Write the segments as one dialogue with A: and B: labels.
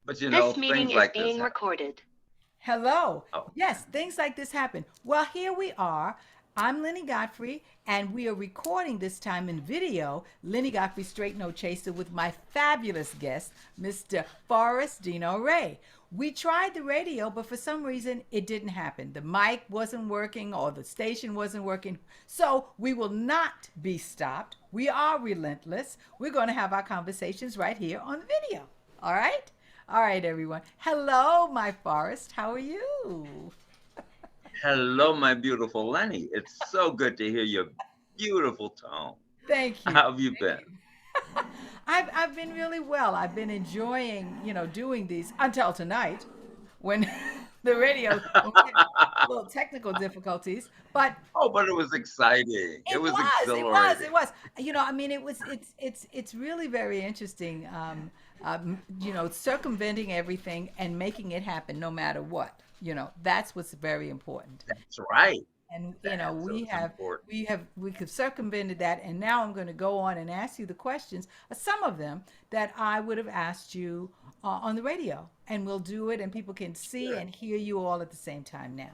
A: But you
B: This
A: know,
B: meeting
A: things
B: is
A: like this
B: being
A: happen.
B: recorded.
C: Hello.
A: Oh,
C: Yes, things like this happen. Well, here we are. I'm Lynnie Godfrey, and we are recording this time in video. Lynnie Godfrey, Straight No Chaser, with my fabulous guest, Mr. Forest Dino Ray. We tried the radio, but for some reason it didn't happen. The mic wasn't working or the station wasn't working. So we will not be stopped. We are relentless. We're going to have our conversations right here on the video. All right? All right, everyone. Hello, my Forest. How are you?
A: hello, my beautiful Lenny. It's so good to hear your beautiful tone.
C: Thank you.
A: How have you
C: Thank
A: been?
C: you. I've been really well. I've been enjoying, doing these until tonight when the radio when we had a little technical difficulties, but
A: Oh, but it was exciting. It
C: it
A: was
C: was, it was,
A: exhilarating.
C: it was. I mean, it's really very interesting. Circumventing everything and making it happen no matter what. That's what's very important.
A: That's right.
C: And
A: That's what's important.
C: we could circumvented that, and now I'm going to go on and ask you the questions, some of them that I would have asked you on the radio, and we'll do it, and people can see
A: Sure.
C: and hear you all at the same time now.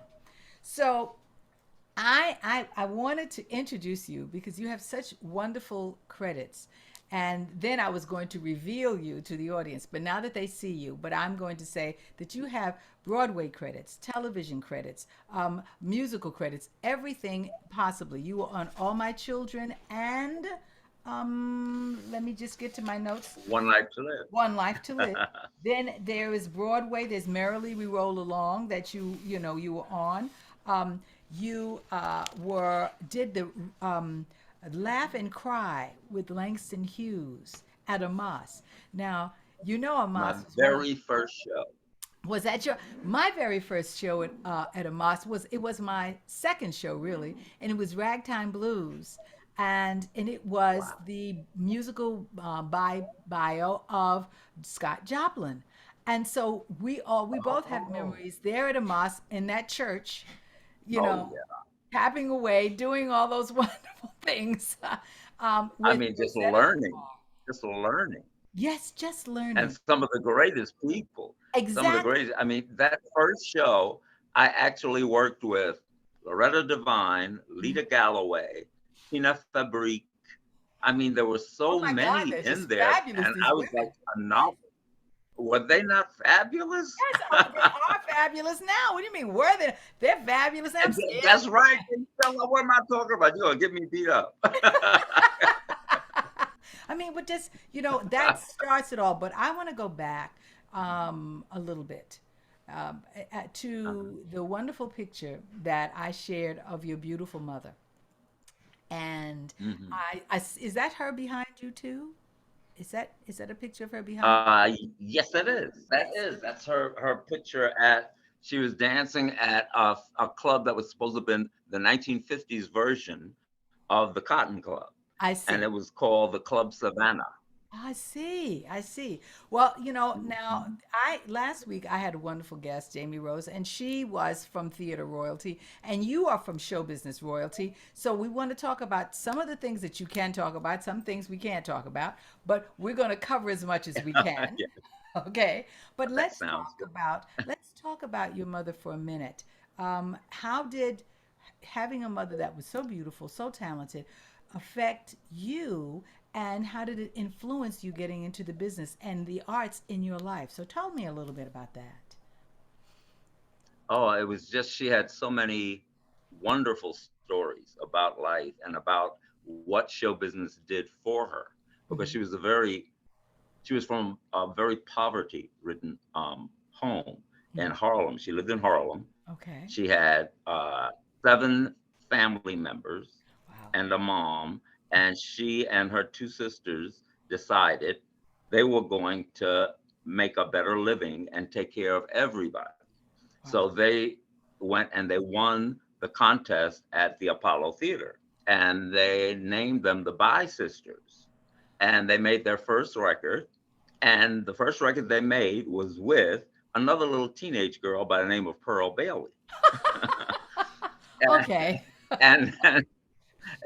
C: So I wanted to introduce you because you have such wonderful credits. And then I was going to reveal you to the audience, but now that they see you, but I'm going to say that you have Broadway credits, television credits, musical credits, everything possibly. You were on All My Children and let me just get to my notes.
A: One life to live.
C: One Life to Live. Then there is Broadway. There's Merrily We Roll Along that you were on. You were did the Laugh and Cry with Langston Hughes at Amos. Now
A: My
C: Amos was one of
A: very first show.
C: was that your my very first show at Amos was my second show really, and it was Ragtime Blues, and it was
A: Wow.
C: the musical bio of Scott Joplin, and so we both have
A: Oh,
C: memories there at Amos in that church, you
A: oh
C: know,
A: yeah.
C: tapping away, doing all those wonderful things
A: I
C: with
A: mean, just
C: Rosetta
A: learning,
C: Tharpe.
A: just learning.
C: Yes, just
A: And
C: learning
A: some of the greatest people, some of the
C: exactly.
A: greatest. I mean, that first show, I actually worked with Loretta Devine, Lita Galloway, Tina Fabrique. I mean, there were
C: Oh
A: so
C: my God,
A: many
C: they're
A: in
C: just
A: there,
C: fabulous,
A: and
C: these
A: I was like
C: women.
A: a novel. Were they not fabulous?
C: Yes, oh, they are fabulous now. What do you mean? Were they? They're fabulous now. I'm scared.
A: That's right. What am I talking about? You're gonna get me beat up.
C: I mean, but just, that starts it all. But I want to go back a little bit to the wonderful picture that I shared of your beautiful mother. And
A: Mhm.
C: is that her behind you too? Is that a picture of her behind?
A: Yes, it is. That
C: Yes.
A: is. That's her picture at. She was dancing at a club that was supposed to have been the 1950s version of the Cotton Club,
C: I
A: and it
C: see.
A: was called the Club Savannah.
C: I see. I see. Well, now
A: Mhm.
C: I last week I had a wonderful guest, Jamie Rose, and she was from theater royalty, and you are from show business royalty. So we want to talk about some of the things that you can talk about, some things we can't talk about, but we're going to cover as much as we can.
A: Yeah,
C: Okay. But
A: that sounds good.
C: let's talk about your mother for a minute. How did having a mother that was so beautiful, so talented, affect you, and how did it influence you getting into the business and the arts in your life? So tell me a little bit about that.
A: Oh, it was just she had so many wonderful stories about life and about what show business did for her because
C: Hmm.
A: she was from a very poverty ridden home in
C: Hmm.
A: Harlem. She lived in Harlem.
C: Okay.
A: She had seven family members
C: Wow.
A: and a mom, and she and her two sisters decided they were going to make a better living and take care of everybody. So
C: Wow.
A: they went and they won the contest at the Apollo Theater, and they named them the Bi Sisters. And they made their first record, and the first record they made was with another little teenage girl by the name of Pearl Bailey.
C: Okay.
A: and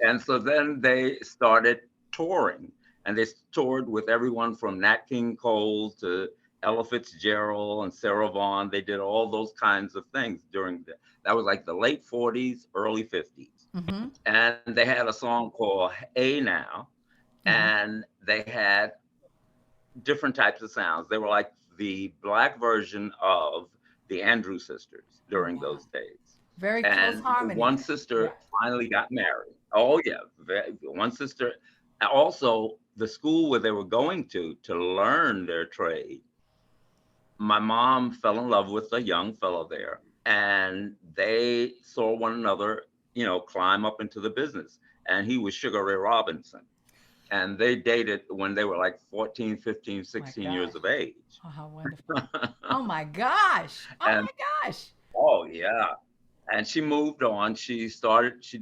A: and so then they started touring, and they toured with everyone from Nat King Cole to Ella Fitzgerald and Sarah Vaughan. They did all those kinds of things during that was like the late 40s, early 50s.
C: Mm-hmm.
A: And they had a song called Hey Now,
C: Uh-huh.
A: and they had different types of sounds. They were like the black version of the Andrews sisters
C: Oh
A: during
C: wow.
A: those days.
C: Very close
A: And
C: harmony
A: one
C: then. Yeah.
A: sister finally got married. Oh yeah, one sister. Also, the school where they were going to learn their trade, my mom fell in love with a young fellow there, and they saw one another, climb up into the business. And he was Sugar Ray Robinson, and they dated when they were like 14, 15,
C: Oh my
A: 16 years
C: gosh.
A: of age.
C: Oh, how wonderful. Oh my gosh. Oh
A: And
C: my gosh.
A: oh yeah, and she moved on. She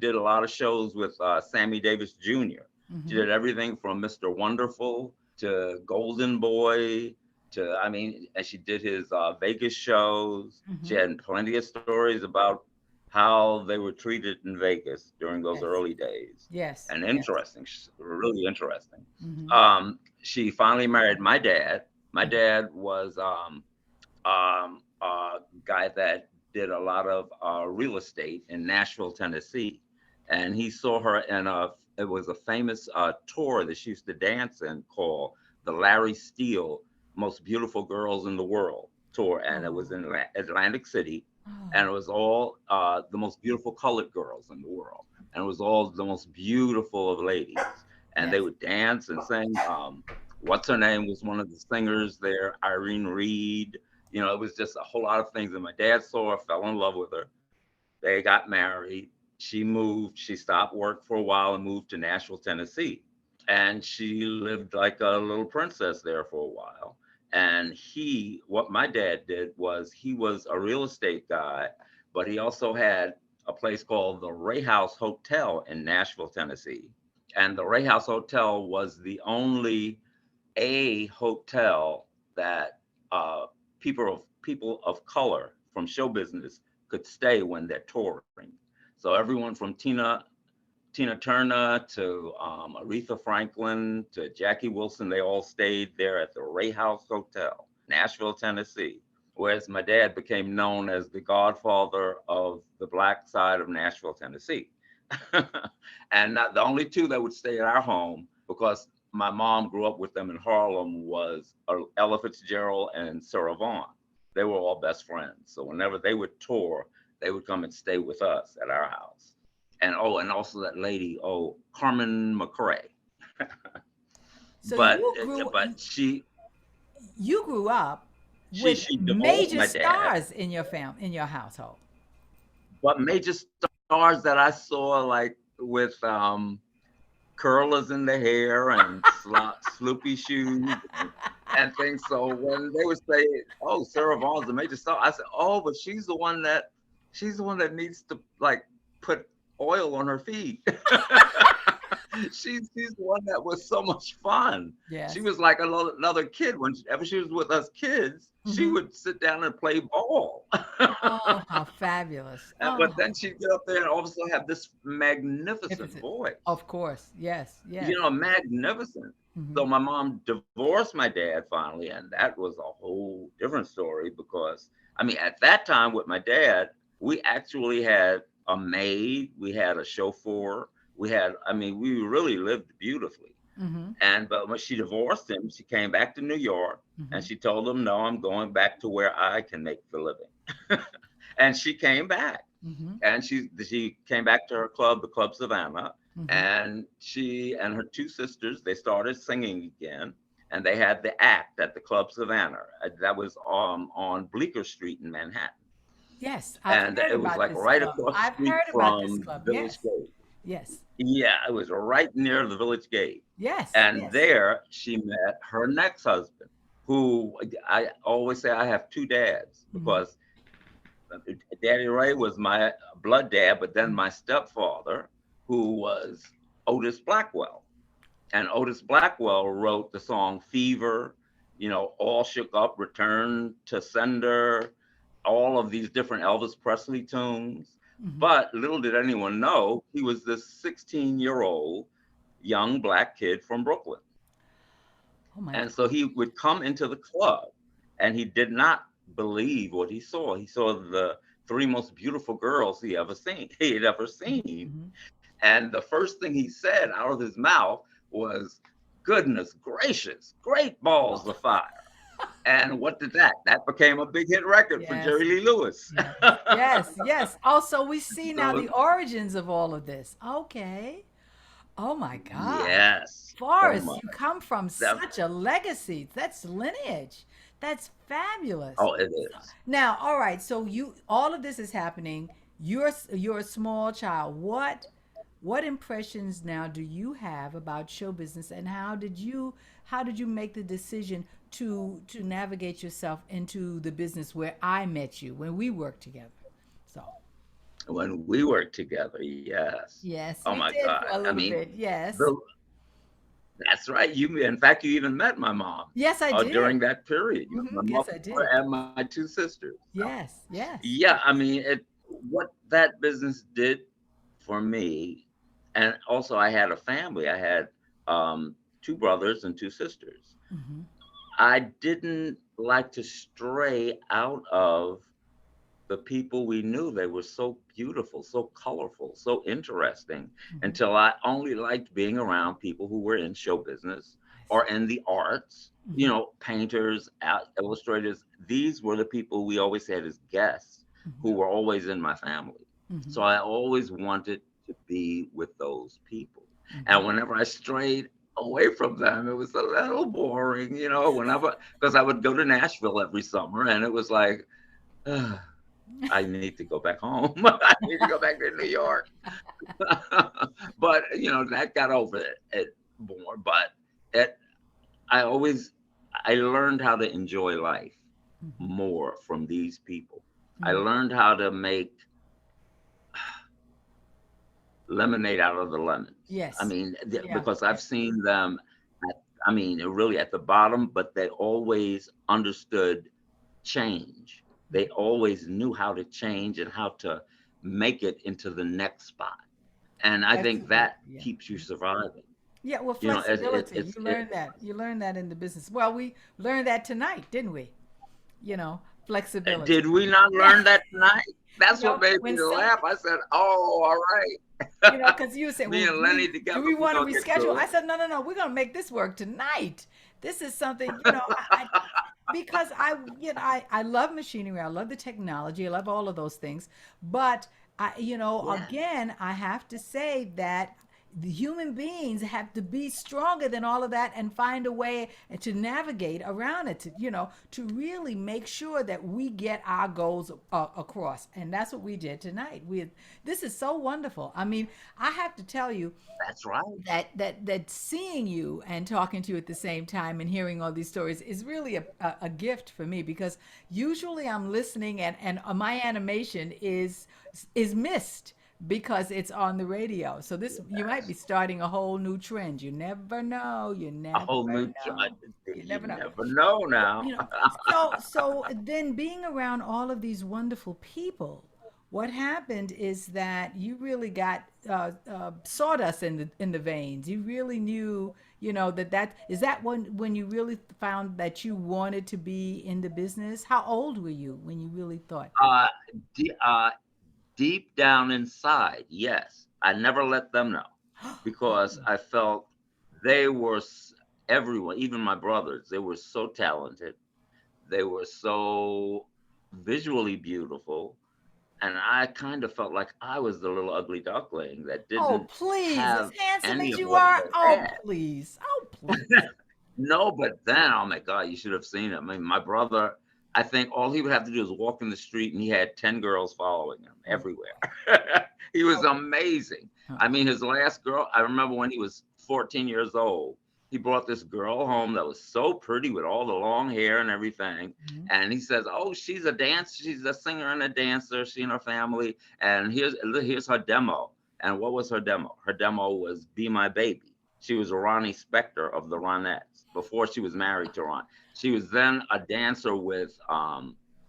A: did a lot of shows with Sammy Davis Jr. She
C: Mm-hmm.
A: did everything from Mr. Wonderful to Golden Boy to, I mean, and she did his Vegas shows. She
C: Mm-hmm.
A: had plenty of stories about how they were treated in Vegas during those
C: Yes.
A: early days.
C: Yes.
A: And
C: Yes.
A: interesting, really interesting.
C: Mm-hmm.
A: She finally married my dad. My dad was a guy that did a lot of real estate in Nashville, Tennessee, and he saw her in it was a famous tour that she used to dance in called the Larry Steele Most Beautiful Girls in the World tour, and it was
C: Oh.
A: in Atlantic City, and
C: Oh.
A: it was all the most beautiful colored girls in the world, and it was all the most beautiful of ladies, and they
C: Yes.
A: would dance and sing. What's her name was one of the singers there, Irene Reed. It was just a whole lot of things. And my dad saw her, fell in love with her. They got married. She moved. She stopped work for a while and moved to Nashville, Tennessee. And she lived like a little princess there for a while. And what my dad did was he was a real estate guy, but he also had a place called the Ray House Hotel in Nashville, Tennessee. And the Ray House Hotel was the only a hotel that people of color from show business could stay when they're touring. So everyone from Tina Turner to Aretha Franklin to Jackie Wilson, they all stayed there at the Ray House Hotel, Nashville, Tennessee. Whereas my dad became known as the godfather of the black side of Nashville, Tennessee. And not, the only two that would stay at our home, because my mom grew up with them in Harlem, was Ella Fitzgerald and Sarah Vaughan. They were all best friends. So whenever they would tour, they would come and stay with us at our house. And also that lady, Carmen McRae.
C: So
A: But
C: you grew
A: but
C: you grew up
A: she
C: with
A: she divorced
C: major
A: my dad.
C: stars in your household.
A: But major stars that I saw, like with curlers in the hair and sloopy shoes and things. So when they would say, "Oh, Sarah Vaughan's a major star," I said, "Oh, but she's the one that needs to like put oil on her feet." She's the one that was so much fun. She
C: Yes.
A: was like another kid. Whenever she was with us kids, she
C: Mm-hmm.
A: would sit down and play ball.
C: Oh, how fabulous.
A: But
C: Oh,
A: then she'd get up there and also have this magnificent
C: magnificent.
A: voice.
C: Of course. Yes. Yes.
A: Magnificent.
C: Mm-hmm.
A: So my mom divorced my dad finally, and that was a whole different story because, I mean, at that time with my dad, we actually had a maid, we had a chauffeur, I mean, we really lived beautifully.
C: Mm-hmm.
A: But when she divorced him, she came back to New York and
C: Mm-hmm.
A: she told him, "No, I'm going back to where I can make the living." And she came back,
C: Mm-hmm.
A: and she came back to her club, the Club Savannah,
C: Mm-hmm.
A: and she and her two sisters, they started singing again, and they had the act at the Club Savannah. That was on Bleecker Street in Manhattan,
C: Yes, I've
A: and
C: heard
A: it was
C: about
A: like
C: this
A: right
C: club.
A: across the
C: I've
A: street
C: heard about this
A: from
C: club.
A: Village
C: Yes.
A: Gate.
C: Yes.
A: Yeah, it was right near the Village Gate.
C: Yes.
A: And
C: Yes.
A: there she met her next husband, who I always say I have two dads
C: Mm-hmm.
A: because Daddy Ray was my blood dad, but then my stepfather, who was Otis Blackwell. And Otis Blackwell wrote the song Fever, All Shook Up, Return to Sender, all of these different Elvis Presley tunes.
C: Mm-hmm.
A: But little did anyone know he was this 16-year-old young black kid from Brooklyn.
C: Oh my
A: And
C: God.
A: so he would come into the club and he did not believe what he saw. He saw the three most beautiful girls he had ever seen.
C: Mm-hmm.
A: And the first thing he said out of his mouth was, "Goodness gracious, great balls of fire." And what did that? That became a big hit record for
C: Yes.
A: Jerry Lee Lewis.
C: Yes. Yes. Yes. Also, we see now
A: So
C: the origins of all of this. Okay. Oh my gosh.
A: yes, so
C: Forrest,
A: much.
C: you come from
A: That,
C: such a legacy. That's lineage. That's fabulous.
A: oh, it
C: So,
A: is.
C: now, all right. So you, all of this is happening. You're a small child. What impressions now do you have about show business, and how did you make the decision to navigate yourself into the business where I met you when we worked together? So
A: When we worked together, yes.
C: yes,
A: Oh
C: we
A: my
C: did
A: God.
C: for a
A: I
C: little
A: mean,
C: bit. Yes,
A: the that's right. In fact, you even met my mom
C: yes, I did.
A: during that period. You met my
C: Yes, I
A: mother
C: did.
A: and my two sisters. So,
C: Yes, yes.
A: yeah, I mean, what that business did for me, and also I had a family. I had two brothers and two sisters.
C: Hmm.
A: I didn't like to stray out of the people we knew. They were so beautiful, so colorful, so interesting,
C: Hmm.
A: until I only liked being around people who were in show business
C: I
A: or
C: see.
A: in the arts,
C: Hmm.
A: painters, illustrators. These were the people we always had as guests who
C: Hmm.
A: were always in my family.
C: Hmm.
A: So I always wanted to be with those people.
C: Hmm.
A: And whenever I strayed away from them, it was a little boring, whenever, because I would go to Nashville every summer and it was like, I need to go back home. I need to go back to New York. But that got over it more. But it, I always, I learned how to enjoy life
C: Hmm.
A: more from these people. I
C: Hmm.
A: learned how to make lemonade out of the lemons. I
C: Yes.
A: mean,
C: Yeah.
A: because
C: Yeah.
A: I've seen them at, I mean, really at the bottom, but they always understood change. They always knew how to change and how to make it into the next spot. And I think
C: Flexibility.
A: that
C: Yeah.
A: keeps you surviving.
C: Yeah. Well,
A: You know, it, it,
C: flexibility.
A: it's
C: You
A: it.
C: learned that. You learned that in the business. Well, we learned that tonight, didn't we? Flexibility.
A: Did we not
C: Yeah.
A: learn that tonight? That's what made me
C: When some,
A: laugh. I said, "Oh, all right."
C: because you said,
A: Me
C: well,
A: and Lenny
C: do
A: together,
C: we
A: we're
C: want to
A: gonna get
C: reschedule?
A: through
C: I
A: it.
C: said, no, no, no. We're going to make this work tonight. This is something, because I love machinery. I love the technology. I love all of those things. But
A: Yes,
C: again, I have to say that the human beings have to be stronger than all of that and find a way to navigate around it to really make sure that we get our goals across, and that's what we did tonight. This is so wonderful. I mean, I have to tell you
A: that's right.
C: that seeing you and talking to you at the same time and hearing all these stories is really a gift for me, because usually I'm listening, and my animation is missed because it's on the radio. So this, you might be
A: Yes.
C: starting a whole new trend. You never know. You
A: A
C: never
A: whole new.
C: know. You
A: You
C: never know.
A: never know now.
C: you know so then, being around all of these wonderful people, what happened is that you really got sawdust in the veins. You really knew, that is that when you really found that you wanted to be in the business. How old were you when you really thought that?
A: Uh, de- uh, Deep down inside, yes, I never let them know because
C: Oh.
A: I felt they were everyone, even my brothers. They were so talented. They were so visually beautiful, and I kind of felt like I was the little ugly duckling that
C: Oh,
A: didn't
C: please, as
A: have
C: handsome
A: any
C: as
A: of
C: you
A: what
C: are.
A: they
C: Oh,
A: had.
C: please. Oh, please.
A: No, but then, oh my God, you should have seen him. I mean, my brother, I think all he would have to do is walk in the street and he had 10 girls following him
C: Oh,
A: everywhere. He was amazing.
C: huh.
A: I mean, his last girl, I remember when he was 14 years old, he brought this girl home that was so pretty with all the long hair and everything.
C: Mhm.
A: And he says, "Oh, she's a dancer. She's a singer and a dancer. She and her family. And here's her demo." And what was her demo? Her demo was "Be My Baby." She was Ronnie Spector of the Ronettes before she was married to Ron. She was then a dancer with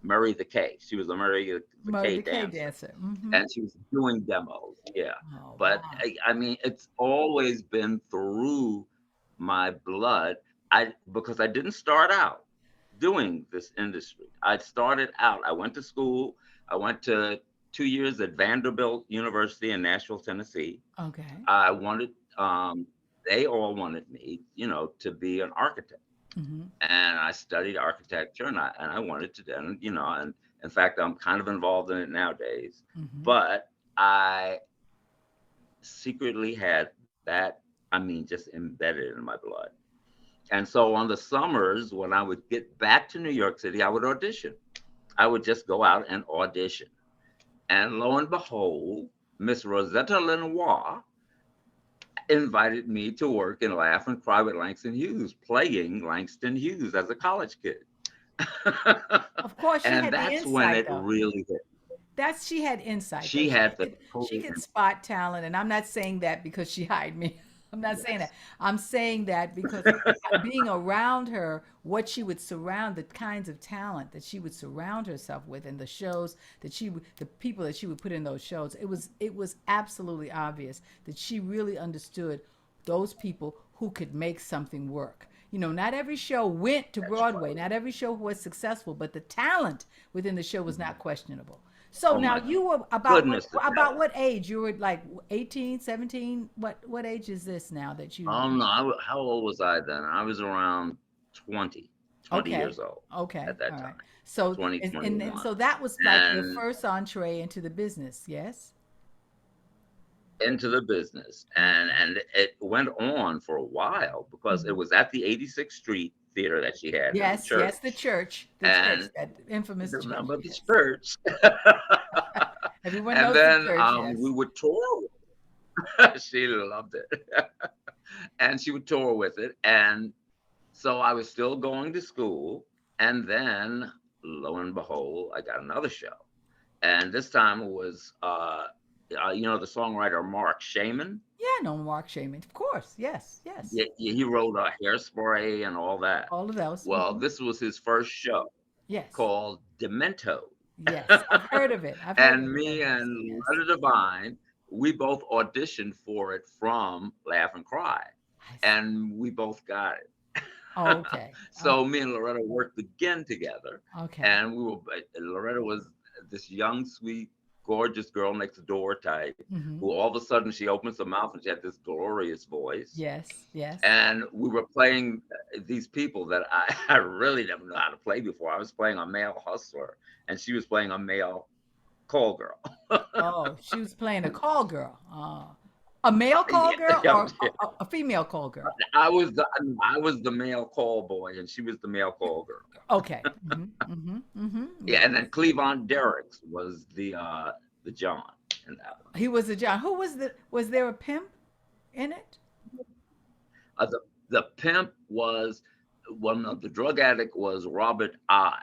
A: Murray the K. She was a Murray the
C: Murder
A: K
C: the K
A: dancer,
C: dancer. Hmm.
A: and she was doing demos. Yeah,
C: Oh,
A: but
C: wow.
A: I mean, it's always been through my blood. I Because I didn't start out doing this industry. I started out, I went to school, I went to 2 years at Vanderbilt University in Nashville, Tennessee.
C: Okay.
A: I wanted, they all wanted me, to be an architect.
C: Mm-hmm.
A: And I studied architecture, and I wanted to, and, and in fact, I'm kind of involved in it nowadays.
C: Mm-hmm.
A: But I secretly had that, I mean, just embedded in my blood. And so on the summers, when I would get back to New York City, I would audition. I would just go out and audition. And lo and behold, Miss Rosetta Lenoir invited me to work in Laugh and Cry with Langston Hughes, playing Langston Hughes as a college kid.
C: Of course, she
A: And
C: had the
A: that's when
C: insight
A: it
C: though.
A: really hit.
C: That's She had insight though.
A: She had the
C: She
A: total,
C: could spot talent, and I'm not saying that because she hired me. I'm not saying that.
A: yes.
C: I'm saying that because being around her, what she would surround, the kinds of talent that she would surround herself with, and the shows that the people that she would put in those shows, it was absolutely obvious that she really understood those people who could make something work. Not every show went to
A: That's
C: Broadway,
A: right.
C: not every show was successful, but the talent within the show was not questionable. So
A: Oh
C: now
A: my
C: you were
A: goodness, the
C: about
A: talent.
C: what age? You were like 18, 17? What age is this now that you?
A: Oh no, how old was I then? I was around 20, 20
C: Okay.
A: years old
C: Okay.
A: at that
C: All
A: time,
C: right. So
A: 20,
C: and
A: 21.
C: so that was like your
A: And
C: first entree into the business, yes?
A: into the business. And it went on for a while because it
C: Mhm.
A: was at the 86th Street Theater that she had in the
C: Yes, yes,
A: church.
C: the church,
A: And
C: that infamous church.
A: remember the
C: Yes.
A: church.
C: Everyone
A: And
C: knows the
A: then
C: church,
A: we
C: yes.
A: would tour. She loved it. And she would tour with it. And so I was still going to school. And then lo and behold, I got another show. And this time it was, the songwriter Mark Shaman.
C: Yeah, no Mark Shaman. Of course. Yes, yes.
A: Yeah, he wrote Hairspray and all that.
C: All of those.
A: Well, this was his first show
C: Yes.
A: called Demento.
C: Yes. I've heard of it. I've heard
A: And
C: of it.
A: me
C: Yes.
A: and
C: Yes.
A: Letta Devine, we both auditioned for it from Laugh and Cry.
C: I see.
A: And we both got it.
C: Okay.
A: So me and Loretta worked again together,
C: Okay.
A: and Loretta was this young, sweet, gorgeous girl next door type,
C: Mm-hmm.
A: who all of a sudden she opens her mouth and she had this glorious voice.
C: Yes. Yes.
A: And we were playing these people that I really didn't know how to play before. I was playing a male hustler, and she was playing a male call girl.
C: Oh, she was playing a call girl. A male call
A: Yeah,
C: girl
A: yeah,
C: or a female call girl?
A: I was the male call boy, and she was the male call girl.
C: Okay. Mm-hmm. Mm-hmm. Mm-hmm.
A: Yeah,
C: Yes.
A: and then Cleavon Derricks was the John in that one.
C: He was a John. Was there a pimp in it?
A: The pimp was one of the drug addict was Robert I.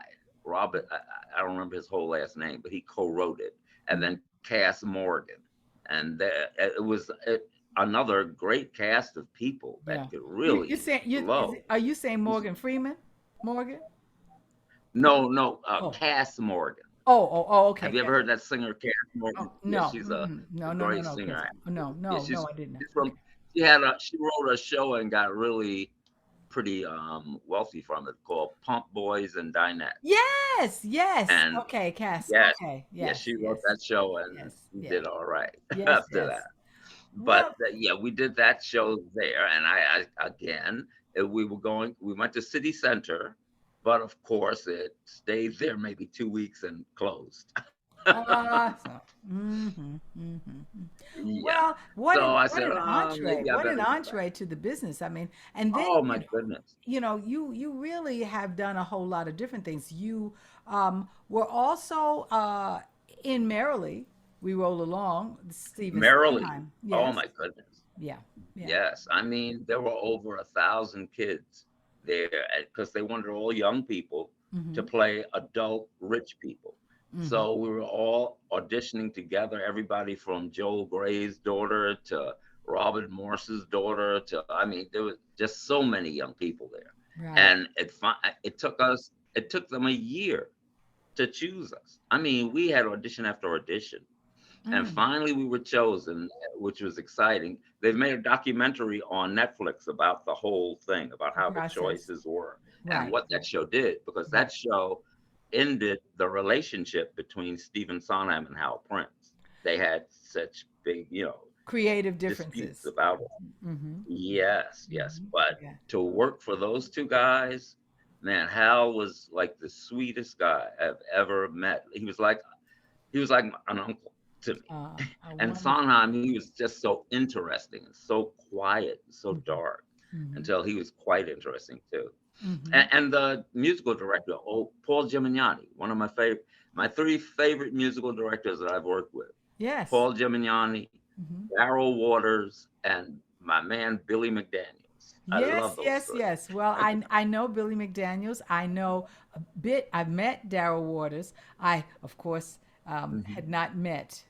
A: Robert, I don't remember his whole last name, but he co-wrote it, and
C: Mhm.
A: then Cass Morgan, and it was another great cast of people
C: Yeah.
A: that could
C: You
A: really
C: saying
A: blow.
C: are you saying Morgan Freeman? Morgan?
A: No, no,
C: Oh.
A: Cass Morgan.
C: Okay.
A: Have you ever heard that singer, Cass Morgan?
C: Oh,
A: Yeah,
C: no.
A: she's a,
C: Mm-mm. No,
A: a
C: no, no,
A: great
C: no, Chris.
A: singer.
C: No,
A: Yeah,
C: no,
A: she's
C: no, I didn't.
A: she's from.
C: Okay.
A: She wrote a show and got really pretty wealthy from it called Pump Boys and Dinette.
C: Yes, yes.
A: And
C: Okay, Cass.
A: yes,
C: Okay.
A: yes,
C: Yes,
A: she wrote
C: yes.
A: that show and
C: Yes,
A: we
C: yes.
A: did all right
C: Yes,
A: after
C: yes.
A: that. But
C: Well,
A: yeah, we did that show there, and I again, we went to City Center, but of course it stayed there maybe 2 weeks and closed.
C: so,
A: Yeah.
C: well,
A: So I
C: what
A: said,
C: an entree!
A: maybe I
C: What an
A: better go back.
C: entree to the business. I mean, and then
A: Oh my goodness.
C: you really have done a whole lot of different things. You were also in Merrily. We roll along, Stephen
A: Merrily.
C: Sondheim.
A: Oh
C: Yes,
A: my goodness.
C: yeah, yeah.
A: Yes. I mean, there were over 1,000 kids there because they wanted all young people to
C: Mm-hmm.
A: play adult rich people.
C: Mm-hmm.
A: So we were all auditioning together, everybody from Joel Gray's daughter to Robert Morse's daughter to, I mean, there was just so many young people there.
C: Right.
A: And it took them a year to choose us. I mean, we had audition after audition. And
C: Mm.
A: finally, we were chosen, which was exciting. They've made a documentary on Netflix about the whole thing, about
C: The
A: how the
C: process.
A: choices were. and
C: Right.
A: what that show did, because
C: Right.
A: that show ended the relationship between Stephen Sondheim and Hal Prince. They had such big,
C: Creative
A: disputes
C: differences.
A: about it.
C: Mm-hmm.
A: Yes, yes.
C: Mm-hmm.
A: But
C: Yeah.
A: to work for those two guys, man, Hal was like the sweetest guy I've ever met. He was like an uncle to me.
C: A
A: And
C: wonderful.
A: Sondheim, he was just so interesting and so quiet and so
C: Mm-hmm.
A: dark
C: Mm-hmm.
A: until he was quite interesting too.
C: Mm-hmm.
A: And the musical director, Paul Gimignani, one of my three favorite musical directors that I've worked with.
C: Yes.
A: Paul Gimignani,
C: Mm-hmm.
A: Darrell Waters, and my man Billy McDaniels. I love
C: Yes,
A: those
C: yes,
A: three.
C: yes. Well, I know Billy McDaniels. I know a bit. I've met Darrell Waters. I, of course,
A: Mhm.
C: had not met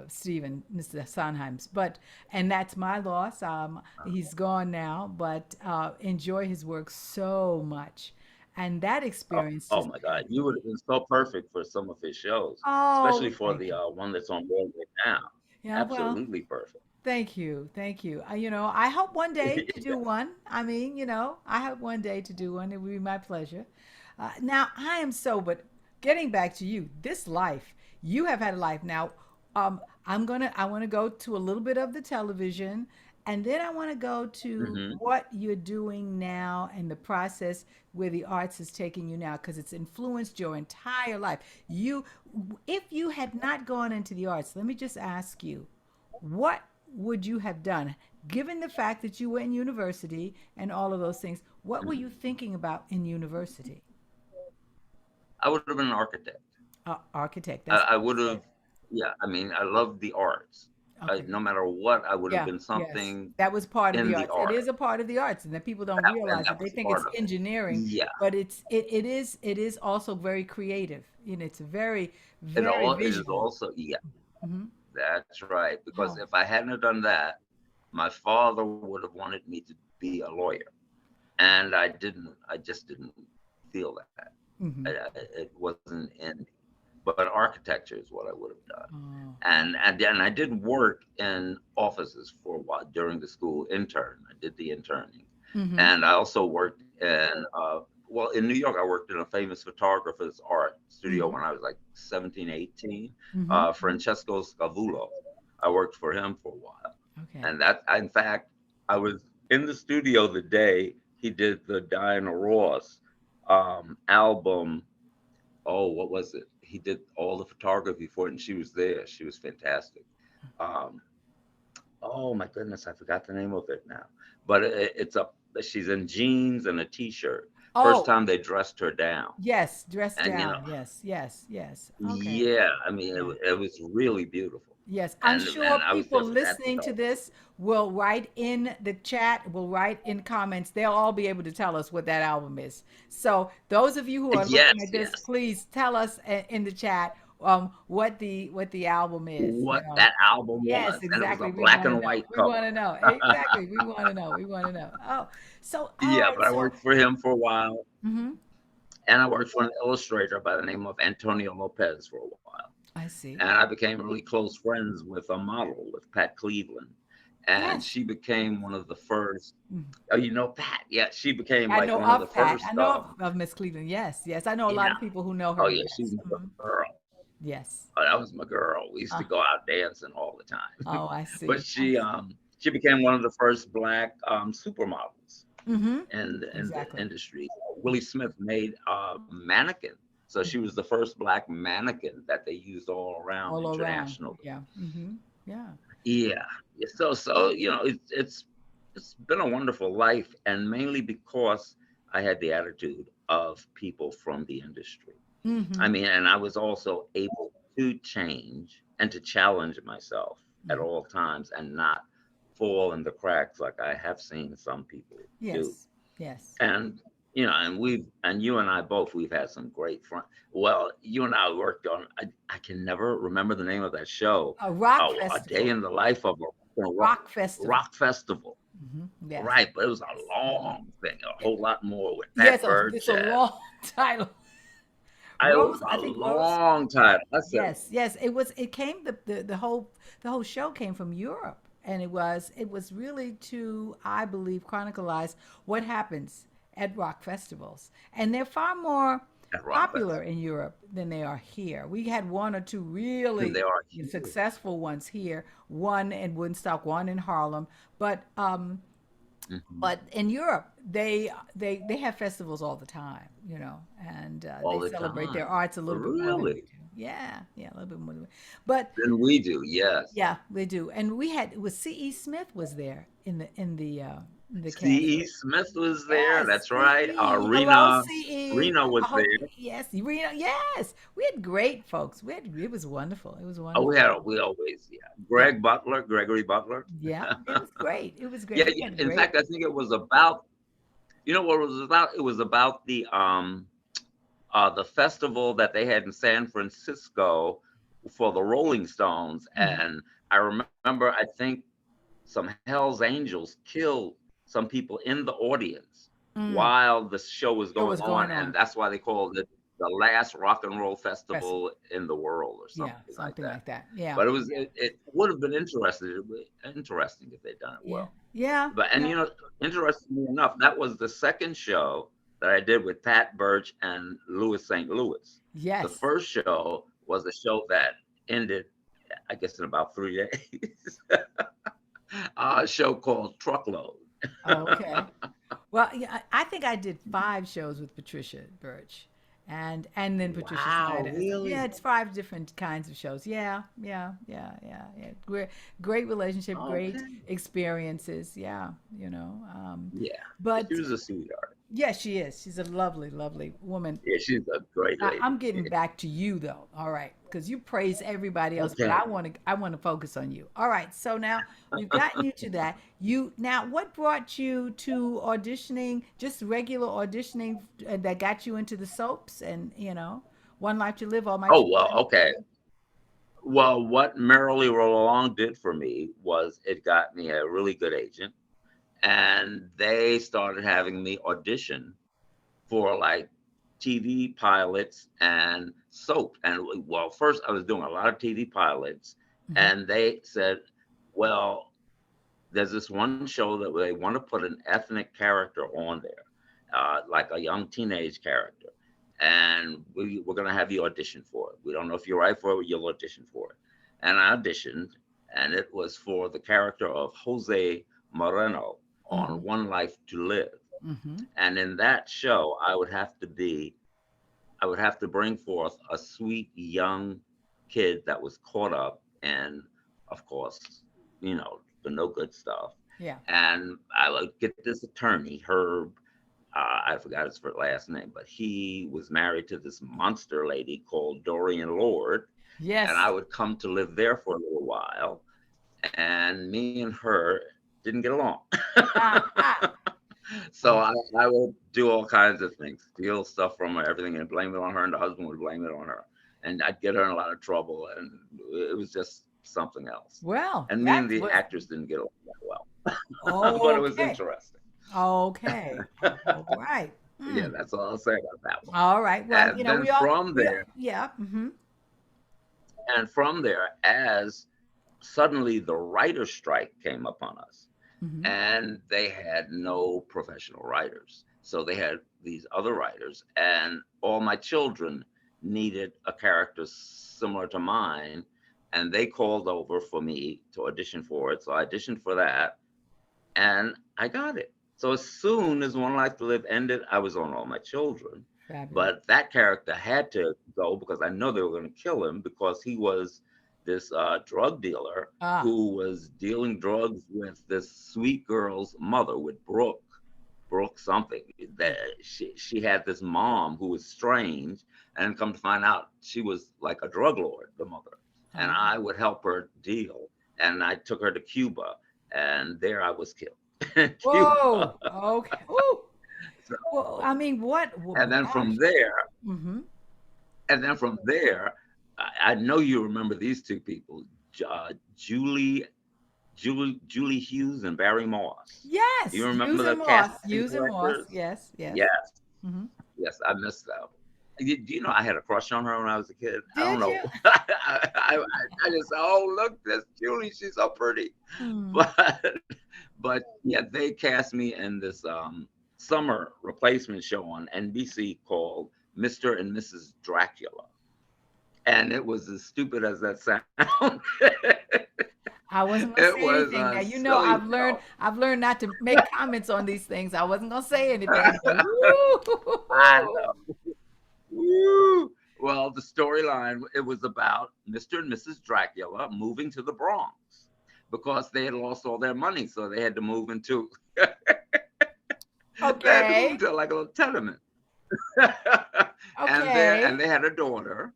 C: Stephen, Mr. Sondheim's, but and that's my loss. He's gone now, but enjoy his work so much, and that experience
A: Oh
C: just.
A: my God, you would have been so perfect for some of his shows, especially
C: Oh,
A: for
C: thank
A: the
C: you.
A: one that's on Broadway now.
C: Yeah, well,
A: Absolutely perfect.
C: thank you. Thank you. I hope one day to do one. I mean, I hope one day to do one. It would be my pleasure. Now, I am so, but getting back to you, this life, you have had a life. Now, I want to go to a little bit of the television, and then I want to go to
A: Hmm.
C: what you're doing now and the process where the arts is taking you now, because it's influenced your entire life. If you had not gone into the arts, let me just ask you, what would you have done given the fact that you were in university and all of those things? What were you thinking about in university?
A: I would have been an architect.
C: Architect.
A: I,
C: That's what
A: I
C: you
A: would
C: said.
A: have, yeah. I mean, I love the arts.
C: Okay.
A: No matter what, I would have
C: Yeah.
A: been
C: Yes.
A: something
C: That was part of
A: in
C: the
A: the
C: arts. It
A: art,
C: is a part of the arts, and that people don't realize
A: and
C: it.
A: that
C: They
A: was
C: think
A: part
C: it's
A: of it.
C: engineering,
A: Yeah,
C: but it is also very creative. It's very very
A: it is
C: visual.
A: also, yeah.
C: Hmm.
A: That's right. Because
C: Oh.
A: if I hadn't have done that, my father would have wanted me to be a lawyer, and I didn't. I just didn't feel that.
C: Hmm.
A: It wasn't in me. But architecture is what I would have done.
C: Oh.
A: And then I did work in offices for a while during the school intern. I did the interning,
C: Hmm.
A: and I also worked in well, in New York. I worked in a famous photographer's art studio
C: Hmm.
A: when I was like 17, 18.
C: Hmm.
A: Francesco Scavulo. I worked for him for a while,
C: Okay.
A: and in fact, I was in the studio the day he did the Diana Ross album. Oh, what was it? He did all the photography for it, and she was there. She was fantastic. Um, oh my goodness, I forgot the name of it now. But it's a she's in jeans and a t-shirt. First
C: Oh,
A: time they dressed her down,
C: yes, dress
A: and
C: down. Yes, yes, yes. Okay.
A: yeah, I mean,
C: Yeah.
A: it was really beautiful,
C: Yes, I'm
A: and
C: sure
A: I was
C: people
A: there for that
C: listening to
A: photography.
C: this will write in the chat, will write in comments. They'll all be able to tell us what that album is. So those of you who are looking
A: Yes,
C: at this,
A: yes.
C: please tell us in the chat what the album is.
A: What that album
C: Yes,
A: was, and it was a
C: exactly. We
A: black
C: want to
A: and
C: know.
A: white
C: We want
A: cover.
C: to know. Exactly. We want to know. We want to know. Oh, so all
A: Yeah,
C: right.
A: but I
C: So,
A: worked for him for a while,
C: hmm,
A: and I worked for an illustrator by the name of Antonio Lopez for a while.
C: I see.
A: And I became really close friends with a model, with Pat Cleveland, and
C: Yes.
A: she became one of the first.
C: Mhm.
A: Oh, you know Pat? Yeah, she became
C: I
A: like
C: know
A: one of the
C: of Pat. I
A: first.
C: know of Miss Cleveland. Yes, yes. I know a lot
A: Yeah.
C: of people who know
A: Oh
C: her.
A: yeah, she's
C: Yes.
A: my
C: Hmm.
A: girl.
C: Yes.
A: Oh, that was my girl. We used to
C: Uh,
A: go out dancing all the time.
C: oh, I
A: But
C: see. I
A: she became one of the first black supermodels
C: see. Mm-hmm.
A: in the
C: Exactly.
A: industry. Willie Smith made a mannequin, so she was the first black mannequin that they used all around
C: All around.
A: internationally.
C: Yeah. Mm-hmm. Yeah.
A: Yeah. Yeah, so it's been a wonderful life, and mainly because I had the attitude of people from the industry. I
C: Mm-hmm.
A: mean, and I was also able to change and to challenge myself at
C: Hmm.
A: all times and not fall in the cracks like I have seen some people do.
C: Yes. Yes.
A: And and you and I both, we've had some great fun. Well, you and I worked on, I can never remember the name of that show.
C: A rock
A: A day
C: festival.
A: in the life of a
C: Rock festival.
A: rock festival.
C: Hmm. Yes.
A: Right, but it was a long thing, a whole lot more with
C: Yes.
A: Pat
C: It's
A: Birch,
C: a
A: and
C: long title.
A: it was
C: Rose. I
A: a
C: think Rose.
A: long time. I said,
C: Yes. Yes. It was. It came. The whole show came from Europe, and it was really to, I believe, chronicleize what happens at rock festivals, and they're far more
A: at Rock
C: popular
A: Fest.
C: in Europe than they are here. We had one or two
A: And
C: really
A: they are huge.
C: successful ones here, one in Woodstock, one in Harlem, but
A: Mhm.
C: but in Europe, they have festivals all the time, and
A: All
C: they
A: the
C: celebrate their
A: time.
C: arts a little bit more than we
A: Really?
C: do. Yeah, yeah, a little bit more than we. But
A: Than we do, yes.
C: yeah, they do. And we had it was C.E. Smith was there in the cast.
A: C.E. Smith was there.
C: Yes,
A: That's right.
C: C.E. Hello,
A: Rena,
C: C.E.
A: Rena
C: I
A: was
C: hope
A: there.
C: yes, Reno. Yes, we had great folks. It was wonderful. It was
A: Oh,
C: wonderful.
A: we always, yeah.
C: Yeah,
A: Gregory Butler.
C: yeah. It was great. It was great.
A: Yeah,
C: We
A: yeah.
C: had
A: In
C: great.
A: fact, I think it was about, you know what it was about? It was about the festival that they had in San Francisco for the Rolling Stones.
C: Mhm.
A: And I remember, I think some Hell's Angels killed some people in the audience
C: Mm.
A: while the show was
C: It
A: going
C: was
A: on.
C: going
A: And
C: on.
A: that's why they called it the last rock and roll
C: Festival.
A: festival in the world or
C: Yeah,
A: something like
C: something
A: that.
C: like that. Yeah,
A: But
C: yeah,
A: it would have been interesting if they'd done it
C: yeah,
A: well.
C: yeah,
A: But and
C: yeah.
A: you know, interestingly enough, that was the second show that I did with Pat Birch and Louis St. Louis. The
C: Yes.
A: first show was a show that ended, I guess, in about 3 days. A show called Truckload.
C: Okay. Well, yeah, I think I did 5 shows with Patricia Birch, and then Patricia
A: Wow,
C: Snyder. Yeah,
A: really?
C: it's 5 different kinds of shows. Yeah, yeah, yeah, yeah, yeah. Great relationship, great
A: Okay.
C: experiences. Yeah,
A: Yeah. She
C: but
A: was a sweetheart.
C: yes, she is. She's a lovely, lovely woman.
A: Yeah, she's a great
C: I'm
A: lady.
C: getting back to you though. All right, because you praise everybody else, but
A: Okay.
C: I want to focus on you. All right, so now we've gotten you to that. What brought you to auditioning? Just regular auditioning that got you into the soaps, and One Life to Live, All My
A: Oh, well,
C: Children.
A: okay. Well, what Merrily Roll Along did for me was it got me a really good agent, and they started having me audition for like TV pilots and soap. And well, first I was doing a lot of TV pilots,
C: Hmm.
A: and they said, well, there's this one show that they want to put an ethnic character on there, like a young teenage character. And we're going to have you audition for it. We don't know if you're right for it, you'll audition for it. And I auditioned, and it was for the character of Jose Moreno
C: Hmm.
A: on One Life to Live.
C: Hmm.
A: And in that show, I would have to bring forth a sweet young kid that was caught up in, of course, the no good stuff.
C: Yeah.
A: And I would get this attorney, Herb. I forgot his first last name, but he was married to this monster lady called Dorian Lord. And I
C: Yes.
A: would come to live there for a little while. And me and her didn't get along.
C: Ah, ah.
A: So I would do all kinds of things, steal stuff from her, everything, and blame it on her, and the husband would blame it on her, and I'd get her in a lot of trouble, and it was just something else.
C: Well,
A: And me and
C: that's
A: the
C: what.
A: actors didn't get along that well, but it was
C: Okay.
A: interesting.
C: Okay. All right.
A: Yeah,
C: Mm.
A: that's all I'll say about that one.
C: All right. Well,
A: And then
C: yeah. Mm-hmm.
A: from there, as suddenly the writer's strike came upon us,
C: Mm-hmm.
A: and they had no professional writers. So they had these other writers, and all my children needed a character similar to mine, and they called over for me to audition for it. So I auditioned for that, and I got it. So as soon as One Life to Live ended, I was on All My Children.
C: Fabulous.
A: But that character had to go because I know they were going to kill him because he was this drug dealer
C: Ah.
A: who was dealing drugs with this sweet girl's mother, with Brooke something. That she had this mom who was strange, and come to find out she was like a drug lord, the mother. And
C: Oh.
A: I would help her deal. And I took her to Cuba, and there I was killed in
C: Whoa.
A: Cuba.
C: Okay. Ooh.
A: So,
C: Well, I mean, what?
A: and then
C: Gosh.
A: from there,
C: Mm-hmm.
A: and then from there, I know you remember these two people, Julie Hughes and Barry Moss. You
C: Yes.
A: remember
C: Hughes
A: the
C: and Moss.
A: casting
C: Hughes and Moss.
A: directors?
C: Yes. Yes.
A: Yes,
C: Mm-hmm.
A: yes, I missed them. Do you know I had a crush on her when I was a kid? I don't
C: Did
A: know.
C: you?
A: I just said, oh look, this Julie, she's so pretty.
C: Hmm.
A: But but yeah, they cast me in this. summer replacement show on NBC called Mr. and Mrs. Dracula. And it was as stupid as that sounds.
C: I wasn't gonna
A: It
C: say
A: was
C: anything.
A: a
C: Now you know
A: silly show.
C: I've learned not to make comments on these things. I wasn't gonna say anything. But
A: I
C: woo!
A: know. Woo! Well, the storyline, it was about Mr. and Mrs. Dracula moving to the Bronx because they had lost all their money, so they had to move into they had to move
C: Okay.
A: to like a little tenement. And
C: Okay.
A: they had a daughter.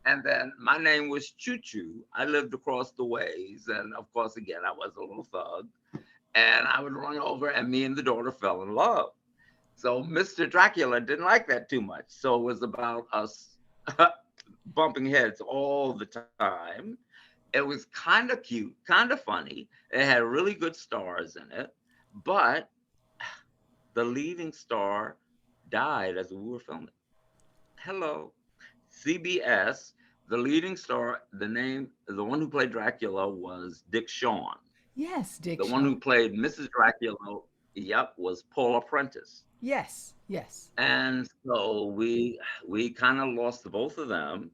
A: And then my name was Choo Choo. I lived across the ways, and of course, again, I was a little thug. And I would run over, and me and the daughter fell in love. So Mr. Dracula didn't like that too much. So it was about us bumping heads all the time. It was kind of cute, kind of funny. It had really good stars in it, but the leading star died as we were filming. Hello, CBS. The leading star, the one who played Dracula was Dick Shawn.
C: Yes, Dick
A: The one
C: Shaw.
A: who played Mrs. Dracula, yep, was Paula Prentice.
C: Yes, yes.
A: And so we kind of lost the both of them,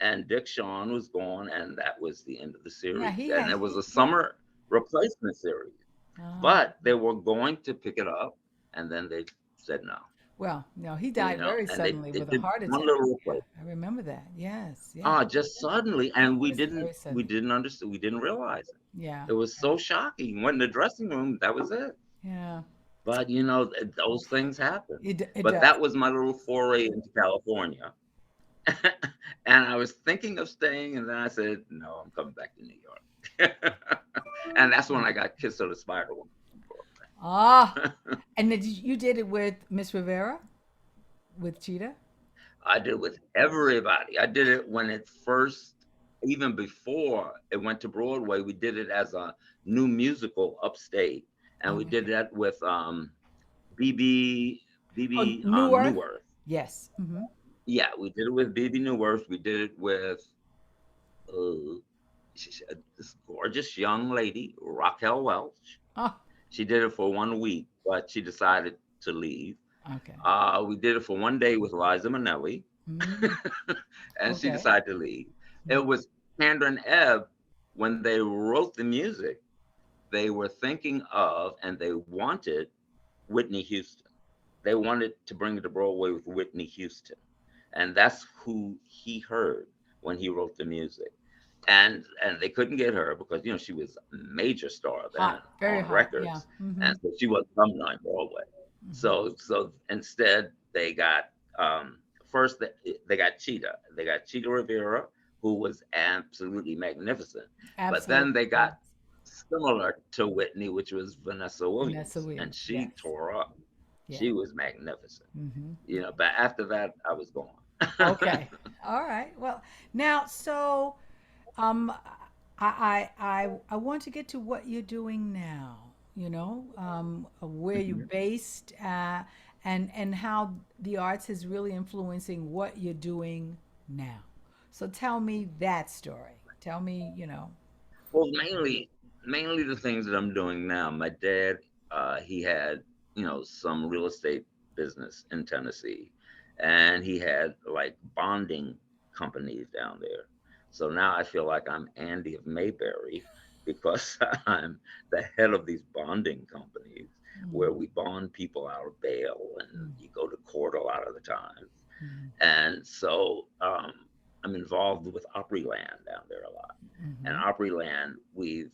A: and Dick Shawn was gone, and that was the end of the
C: Yeah,
A: series.
C: he
A: And
C: had.
A: it was a
C: Yeah.
A: summer replacement series,
C: Uh,
A: but they were going to pick it up, and then they said no,
C: well, no, he died very
A: and they,
C: suddenly
A: they
C: with a
A: did
C: heart
A: one
C: attack.
A: little
C: Yeah,
A: replacement.
C: I remember that. Yes, yes.
A: Ah, just suddenly, and
C: Just very
A: we
C: suddenly.
A: didn't understand, we didn't realize it.
C: Yeah,
A: It was so shocking. Went in the dressing room, that was it.
C: yeah.
A: But those things happen.
C: It
A: But
C: does.
A: that was my little foray into California. And I was thinking of staying, and then I said, no, I'm coming back to New York. And that's when I got Kiss of the Spider Woman.
C: Ah, and then you did it with Miss Rivera, with Cheetah.
A: I did it with everybody. I did it when it first, even before it went to Broadway, we did it as a new musical upstate. And
C: Oh,
A: we did
C: okay.
A: that with BB
C: Oh,
A: BB
C: New Earth.
A: Newirth.
C: Yes. Mm-hmm.
A: Yeah, we did it with BB Newirth. We did it with uh, this gorgeous young lady, Raquel Welch.
C: Oh,
A: She did it for 1 week, but she decided to leave.
C: okay.
A: We did it for 1 day with Liza Minnelli,
C: Mm,
A: and she
C: okay.
A: decided to leave. It
C: Mm.
A: was Kander and Ebb, when they wrote the music, they were thinking of and they wanted Whitney Houston. They wanted to bring it to Broadway with Whitney Houston. And that's who he heard when he wrote the music. And they couldn't get her because she was a major star then
C: Hot, very
A: on
C: hot. Yeah.
A: records,
C: Mm-hmm.
A: and so she wasn't coming on Broadway.
C: Mm-hmm.
A: So instead they got first they got Cheetah. They got Cheetah Rivera, who was absolutely magnificent. But then
C: Absolutely.
A: they
C: Yes.
A: got similar to Whitney, which was Vanessa
C: Vanessa
A: Williams, and
C: Williams.
A: she
C: Yes.
A: tore up.
C: Yes.
A: She was magnificent.
C: Mm-hmm.
A: But after that, I was gone.
C: Okay. All right. Well, now, so um, I want to get to what you're doing now. Where you're
A: Mhm.
C: based, and how the arts is really influencing what you're doing now. So tell me that story. Tell me.
A: Well, mainly the things that I'm doing now. My dad, he had some real estate business in Tennessee, and he had like bonding companies down there. So now I feel like I'm Andy of Mayberry because I'm the head of these bonding companies where we bond people out of bail, and you go to court a lot of the time.
C: Mm-hmm.
A: And so I'm involved with Opryland down there a lot. And
C: Mm-hmm.
A: Opryland, we've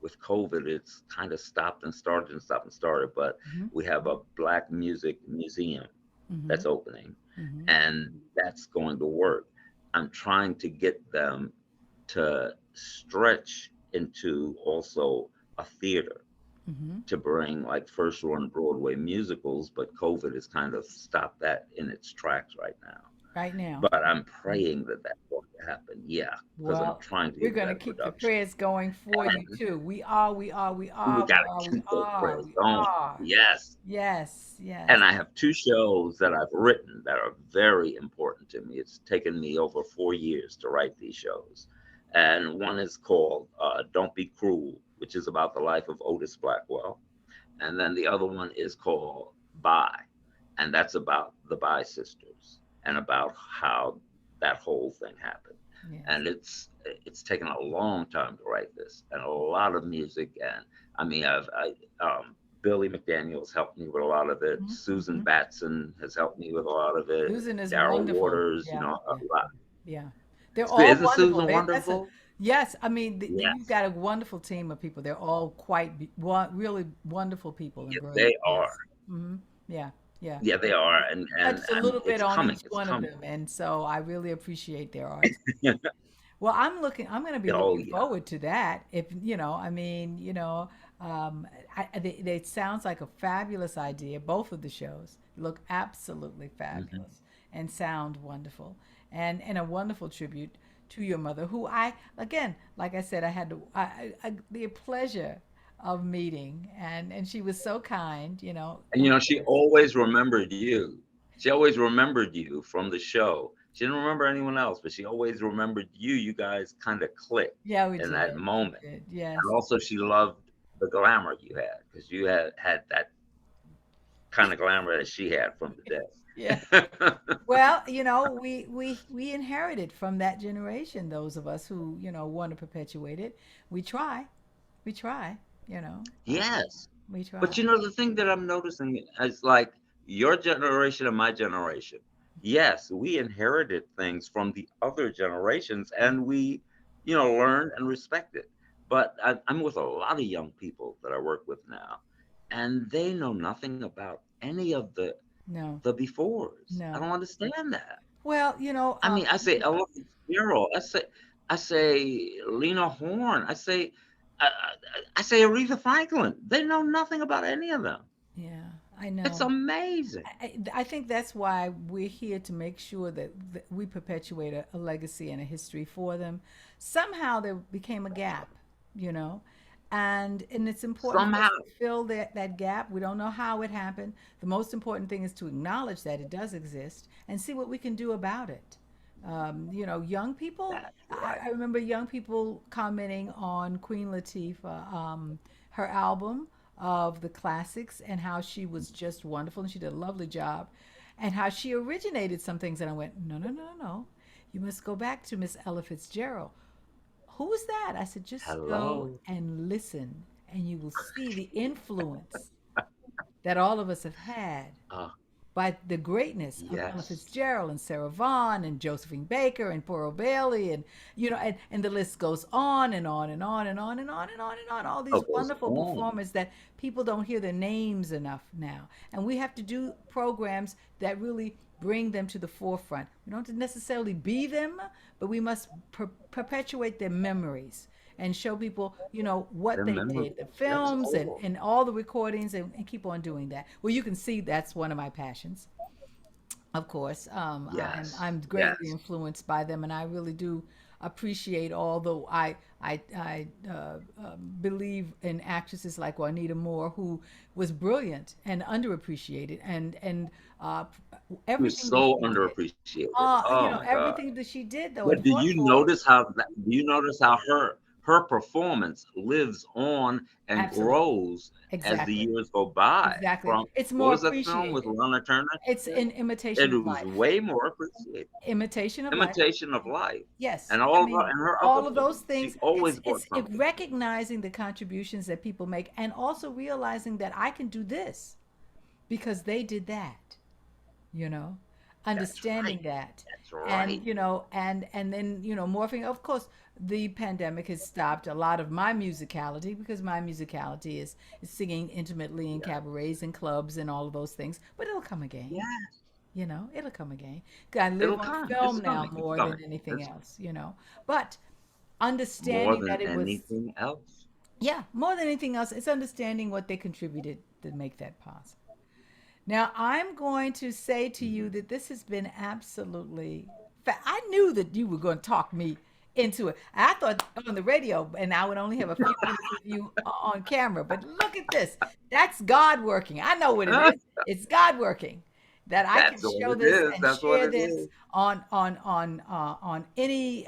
A: with COVID, it's kind of stopped and started and stopped and started. But we have a Black music museum
C: Mm-hmm.
A: that's opening,
C: Mm-hmm.
A: and that's going to work. I'm trying to get them to stretch into also a theater
C: Mm-hmm.
A: to bring like first run Broadway musicals, but COVID has kind of stopped that in its tracks right now.
C: Right now.
A: But I'm praying that that's going to happen. Yeah, because I'm
C: Well,
A: trying to
C: we're
A: get
C: going to
A: better
C: keep the
A: production.
C: prayers going for you
A: And
C: too. We are, we are, we
A: we
C: are,
A: got
C: we
A: to
C: are, we
A: keep those
C: are,
A: prayers
C: we
A: going.
C: are.
A: Yes.
C: Yes, yes.
A: And I have two shows that I've written that are very important to me. It's taken me over 4 years to write these shows. And one is called Don't Be Cruel, which is about the life of Otis Blackwell. and then the other one is called Bi, and that's about the Bi sisters and about how that whole thing happened.
C: Yes.
A: And it's taken a long time to write this, and a lot of music. And I mean, Billy McDaniel's helped me with a lot of it. Susan
C: Mm-hmm.
A: Batson has helped me with a lot of it.
C: Susan is
A: Daryl
C: wonderful.
A: Waters,
C: Yeah,
A: a
C: yeah,
A: lot.
C: yeah. They're all
A: Isn't
C: wonderful.
A: Susan
C: That's a
A: wonderful?
C: yes. I mean, you've
A: Yes,
C: got a wonderful team of people. They're all quite really wonderful people and
A: yeah,
C: brilliant.
A: they are.
C: Yes. Hmm. Yeah, yeah.
A: Yeah, they are, and
C: Touched a little bit
A: it's
C: on
A: coming.
C: each
A: It's
C: one of
A: coming.
C: them, and so I really appreciate their art. Well, I'm going to be
A: Oh
C: looking
A: yeah.
C: forward to that. If I mean, um, it sounds like a fabulous idea. Both of the shows look absolutely
A: Hmm.
C: fabulous and sound wonderful, and a wonderful tribute to your mother, who I again, like I said, I had the pleasure of meeting, and she was so kind.
A: And
C: Of
A: she
C: course.
A: always remembered you. She always remembered you from the show. She didn't remember anyone else, but she always remembered you. You guys kind of clicked
C: Yeah, we
A: in that
C: did. We
A: moment.
C: did. Yes.
A: And also, she loved the glamour you had because you had that kind of glamour that she had from the
C: Yeah.
A: desk.
C: Well, we inherited from that generation. Those of us who want to perpetuate it, we try, we try. You know,
A: Yes.
C: we try.
A: But the thing that I'm noticing is like your generation and my generation. Yes, we inherited things from the other generations and we, learned and respected. But I'm with a lot of young people that I work with now, and they know nothing about any of
C: No,
A: the befores. I
C: no.
A: don't understand that.
C: Well,
A: I mean, I say Ella Fitzgerald. I say Lena Horne. I say Aretha Franklin. They know nothing about any of them.
C: yeah, I
A: It's
C: know.
A: amazing.
C: I think that's why we're here to make sure that we perpetuate a legacy and a history for them. Somehow there became a gap, you know, and it's important for
A: Somehow,
C: us to fill that gap. We don't know how it happened. The most important thing is to acknowledge that it does exist and see what we can do about it. Young people.
A: that's
C: I
A: right.
C: remember young people commenting on Queen Latifah, her album of the classics, and how she was just wonderful and she did a lovely job, and how she originated some things. And I went, no, no, no, no, no. You must go back to Miss Ella Fitzgerald. Who was that? I said, just go
A: Hello.
C: and listen, and you will see the influence that all of us have had
A: Uh,
C: by the greatness of Ella
A: yes.
C: Fitzgerald and Sarah Vaughan and Josephine Baker and Pearl Bailey, and the list goes on and on and on and on and on and on and on. All
A: Oh,
C: these
A: goes
C: wonderful
A: on.
C: performers that people don't hear their names enough now, and we have to do programs that really bring them to the forefront. We don't have to necessarily be them, but we must perpetuate their memories and show people, what
A: They're
C: they did, the
A: memorable. That's
C: films
A: all.
C: and all the recordings, and keep on doing that. Well, you can see that's one of my passions. Of course,
A: Yes.
C: I'm greatly
A: Yes.
C: influenced by them, and I really do appreciate. Although I believe in actresses like Juanita Moore, who was brilliant and underappreciated, and
A: He was
C: everything that
A: so
C: she did.
A: underappreciated. Oh my God.
C: Everything that she did though
A: But
C: and fought for.
A: do you notice how her performance lives on and
C: Absolutely,
A: grows as the
C: exactly,
A: years go by?
C: exactly.
A: From
C: It's
A: what
C: more
A: was that film with
C: appreciated.
A: Lana Turner?
C: It's
A: Yeah.
C: an imitation
A: It
C: of
A: was
C: life.
A: way more appreciated.
C: Imitation of life.
A: Imitation of Life.
C: Yes,
A: And
C: I
A: all of her
C: mean
A: and her other
C: all of those
A: films. She
C: things.
A: always
C: It's
A: brought something.
C: recognizing the contributions that people make, and also realizing that I can do this because they did that. You know,
A: That's
C: understanding
A: right.
C: that,
A: That's
C: and
A: right.
C: then morphing. Of course, the pandemic has stopped a lot of my musicality because my musicality is singing intimately in
A: Yeah.
C: cabarets and clubs and all of those things. But it'll come again.
A: Yeah.
C: It'll come again. I live
A: It'll
C: on
A: come. It's
C: film now
A: coming. It's
C: more
A: coming.
C: than anything
A: It's
C: else. But
A: more
C: understanding
A: than
C: that it was,
A: anything else.
C: yeah, more than anything else, it's understanding what they contributed to make that possible. Now, I'm going to say to you
A: Mhm.
C: that this has been absolutely. I knew that you were going to talk me into it. I thought on the radio, and I would only have a few minutes with you on camera. But look at this. That's God working. I know what it is. It's God working. that I can
A: That's what
C: show
A: it
C: this
A: is.
C: and
A: That's what
C: share
A: it
C: this
A: is.
C: on any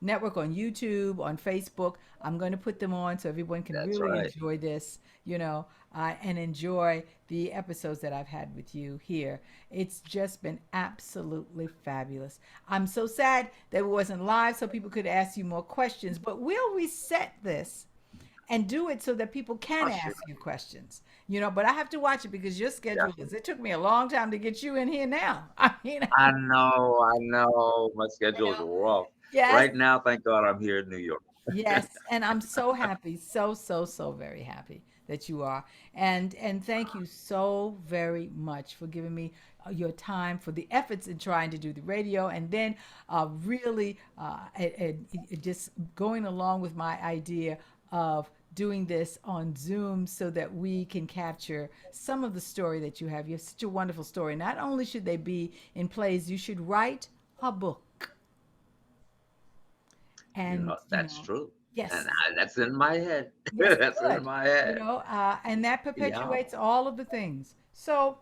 C: network, on YouTube, on Facebook. I'm going to put them on so everyone can
A: That's
C: really
A: right.
C: enjoy this, and enjoy the episodes that I've had with you here. It's just been absolutely fabulous. I'm so sad that it wasn't live so people could ask you more questions, but we'll reset this and do it so that people can
A: Oh, sure.
C: ask you questions. But I have to watch it because your schedule is.
A: Definitely.
C: It took me a long time to get you in here now. I mean,
A: I know. I know. My
C: you
A: schedule is
C: know,
A: rough.
C: yes,
A: Right now, thank God I'm here in New York.
C: yes, and I'm so happy, so very happy that you are. And thank you so very much for giving me your time, for the efforts in trying to do the radio, and then really just going along with my idea of doing this on Zoom so that we can capture some of the story that you have. You have such a wonderful story. Not only should they be in plays, you should write a book. And,
A: That's true. And
C: yes,
A: that's in my head.
C: yes,
A: That's in
C: good.
A: my head.
C: And that
A: Yeah.
C: perpetuates all of the things. So,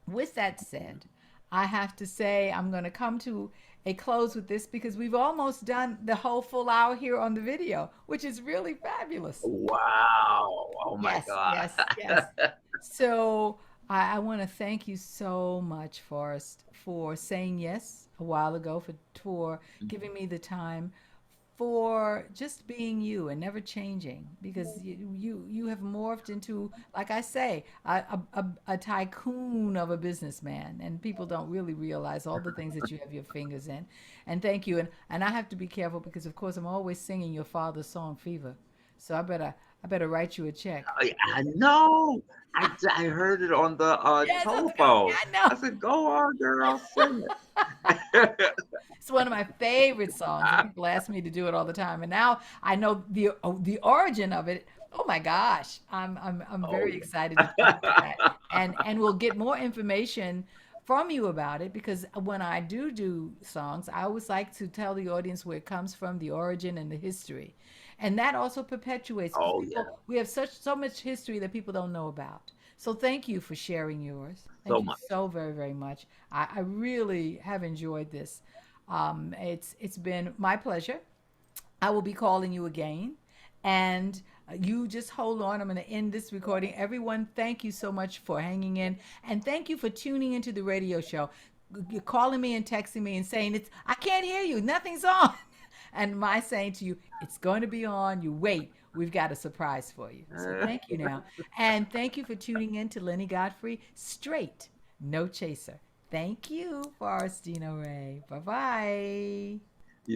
C: with that said, I have to say I'm going to come to a close with this because we've almost done the whole full hour here on the video, which is really fabulous.
A: Wow. Oh my
C: Yes,
A: God.
C: yes, yes. So I want to thank you so much, Forrest, for saying yes a while ago, for giving me the time, for just being you and never changing, because you have morphed into, like I say, a tycoon of a businessman, and people don't really realize all the things that you have your fingers in. And thank you. And I have to be careful because of course I'm always singing your father's song Fever, so I better write you a check.
A: I know. I heard it on the
C: Yes, I was going,
A: telephone.
C: I know.
A: I said, "Go on, girl, sing it."
C: It's one of my favorite songs, and people ask me to do it all the time. And now I know the origin of it. Oh my gosh, I'm
A: Oh
C: very excited to talk to that, and we'll get more information from you about it because when I do songs, I always like to tell the audience where it comes from, the origin and the history, and that also perpetuates because
A: oh
C: people
A: yeah,
C: we have so much history that people don't know about. So thank you for sharing yours.
A: so
C: Thank you
A: much.
C: so very very much. I really have enjoyed this. It's been my pleasure. I will be calling you again, and you just hold on. I'm going to end this recording. Everyone, thank you so much for hanging in, and thank you for tuning into the radio show. You're calling me and texting me and saying it's I can't hear you. Nothing's on. And my saying to you, it's going to be on. You wait. We've got a surprise for you. So thank you now. And thank you for tuning in to Lynnie Godfrey, straight, no chaser. Thank you, Forest Dino Ray. Bye bye.